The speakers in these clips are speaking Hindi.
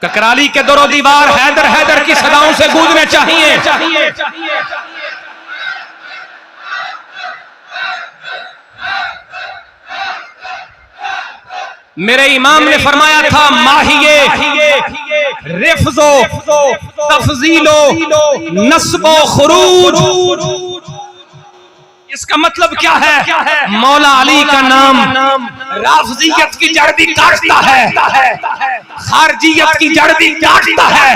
ककराली के दरो दीवार हैदर हैदर की सदाओं से गूंजने चाहिए। मेरे इमाम ने फरमाया था माहिए रिफ्जो तफजीलो नस्बो खुरूज। इसका मतलब क्या है? मौला अली का नाम राफजियत की जड़ भी काटता है, खारजियत की जड़ भी काटता है,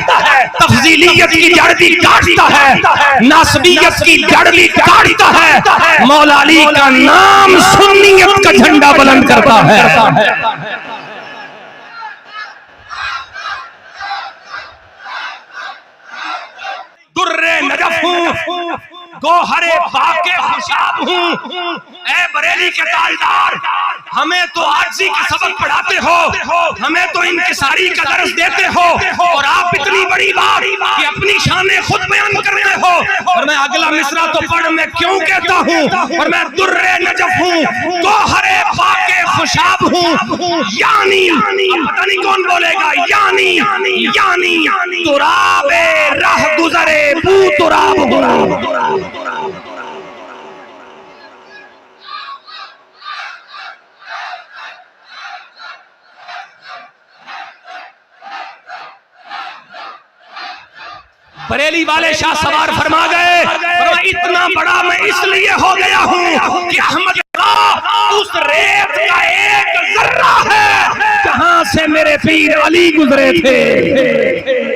तफजीलियत की जड़ भी काटता है, नासबियत की जड़ भी काटता है। मौला अली का नाम सुन्नियत का झंडा बुलंद करता है। दुर्रे नजफ हूँ, गोहरे बाके खुशाब हूँ। ऐ बरेली के ताजदार, हमें तो आजी का सबक पढ़ाते हो, हमें तो इंकिसारी का दर्स देते हो, और आप इतनी बड़ी बात कि अपनी शाने खुद बयान करते हो। और मैं अगला मिसरा तो पढ़ मैं क्यों कहता हूँ, और मैं दुर्रे नजफ हूँ, गोहरे बाके खुशाब हूँ। यानी पता नहीं कौन बोलेगा, यानी तुराबे राह गुजरे बू तुराब हूँ। बरेली वाले शाह सवार फरमा गए, इतना बड़ा मैं इसलिए हो गया हूँ कि अहमद उस रेत का एक जर्रा है जहां से मेरे पीर अली गुजरे थे।